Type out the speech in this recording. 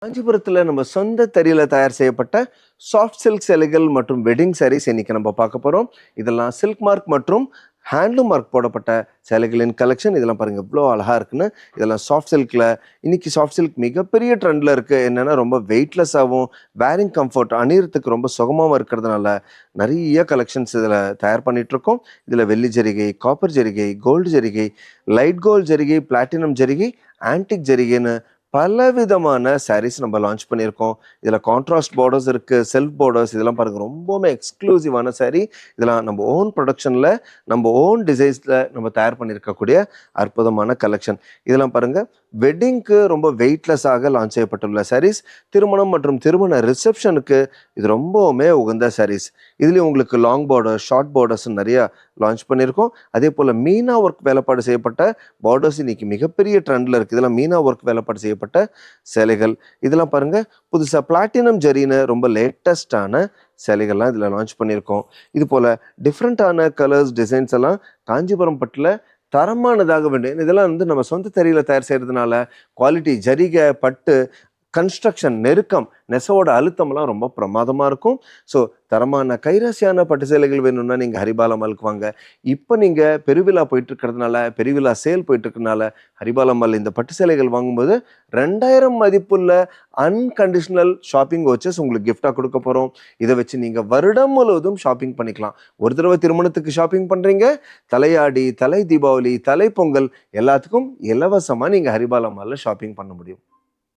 காஞ்சிபுரத்துல நம்ம சொந்த தறியில தயார் செய்யப்பட்ட சாஃப்ட் சில்க் சேலைகள் மற்றும் வெட்டிங் சாரீஸ் இன்னைக்கு நம்ம பார்க்க போறோம். இதெல்லாம் சில்க் மார்க் மற்றும் ஹேண்ட்லூம் மார்க் போடப்பட்ட சேலைகளின் கலெக்ஷன். இதெல்லாம் பாருங்க எவ்வளோ அழகா இருக்குன்னு. இதெல்லாம் சாஃப்ட் சில்க்ல. இன்னைக்கு சாஃப்ட் சில்க் மிகப்பெரிய ட்ரெண்ட்ல இருக்கு. என்னன்னா ரொம்ப வெயிட்லெஸ்ஸாகவும் வேரிங் கம்ஃபர்ட் அணியறதுக்கு ரொம்ப சுகமாகவும் இருக்கிறதுனால நிறைய கலெக்ஷன்ஸ் இதில் தயார் பண்ணிட்டு இருக்கோம். இதில் வெள்ளி ஜரிகை, காப்பர் ஜரிகை, கோல்டு ஜரிகை, லைட் கோல்டு ஜரிகை, பிளாட்டினம் ஜரிகை, ஆன்டிக் ஜரிகைன்னு பலவிதமான சாரீஸ் நம்ம லான்ச் பண்ணியிருக்கோம். இதில் கான்ட்ராஸ்ட் பார்டர்ஸ் இருக்குது, செல்ஃப் பார்டர்ஸ். இதெல்லாம் பாருங்கள் ரொம்பவுமே எக்ஸ்க்ளூசிவான சாரீ. இதெல்லாம் நம்ம ஓன் ப்ரொடக்ஷனில் நம்ம ஓன் டிசைன்ஸில் நம்ம தயார் பண்ணியிருக்கக்கூடிய அற்புதமான கலெக்ஷன். இதெல்லாம் பாருங்கள் வெட்டிங்க்கு ரொம்ப வெயிட்லெஸ்ஸாக லான்ச் செய்யப்பட்டுள்ள சாரீஸ். திருமணம் மற்றும் திருமண ரிசப்ஷனுக்கு இது ரொம்பவுமே உகந்த சாரீஸ். இதுலேயும் உங்களுக்கு லாங் பார்டர், ஷார்ட் பார்டர்ஸ் நிறையா லான்ச் பண்ணியிருக்கோம். அதே போல் மீனா ஒர்க் வேலைப்பாடு செய்யப்பட்ட பார்டர்ஸ் இன்னைக்கு மிகப்பெரிய ட்ரெண்டில் இருக்குது. இதெல்லாம் மீனா ஒர்க் வேலைப்பாடு செய்யப்பட்ட சேலைகள். இதெல்லாம் பாருங்கள் புதுசாக பிளாட்டினம் ஜரின்னு ரொம்ப லேட்டஸ்டான சேலைகள்லாம் இதில் லான்ச் பண்ணியிருக்கோம். இது போல் டிஃப்ரெண்ட்டான கலர்ஸ், டிசைன்ஸ் எல்லாம் காஞ்சிபுரம் பட்டில் தரமானதாக வேண்டும். இதெல்லாம் நம்ம சொந்த தறியில் தயார் செய்கிறதுனால குவாலிட்டி, ஜரிகை, பட்டு, கன்ஸ்ட்ரக்ஷன், நெருக்கம், நெசவோட அழுத்தம்லாம் ரொம்ப பிரமாதமாக இருக்கும். ஸோ தரமான கைராசியான பட்டு சேலைகள் வேணும்னா நீங்கள் ஹரிபாலம்மாளுக்கு வாங்க. இப்போ நீங்கள் பெருவிழா போயிட்டு இருக்கிறதுனால, பெருவிழா சேல் போயிட்டு இருக்கிறதுனால ஹரிபாலம்மாள் இந்த பட்டு சேலைகள் வாங்கும்போது 2000 மதிப்புள்ள அன்கண்டிஷனல் ஷாப்பிங் வச்சஸ் உங்களுக்கு கிஃப்டாக கொடுக்க போகிறோம். இதை வச்சு நீங்கள் வருடம் முழுவதும் ஷாப்பிங் பண்ணிக்கலாம். ஒரு தடவை திருமணத்துக்கு ஷாப்பிங் பண்ணுறீங்க, தலையாடி, தலை தீபாவளி, தலை பொங்கல் எல்லாத்துக்கும் இலவசமாக நீங்கள் ஹரிபாலம்மாளில் ஷாப்பிங் பண்ண முடியும்.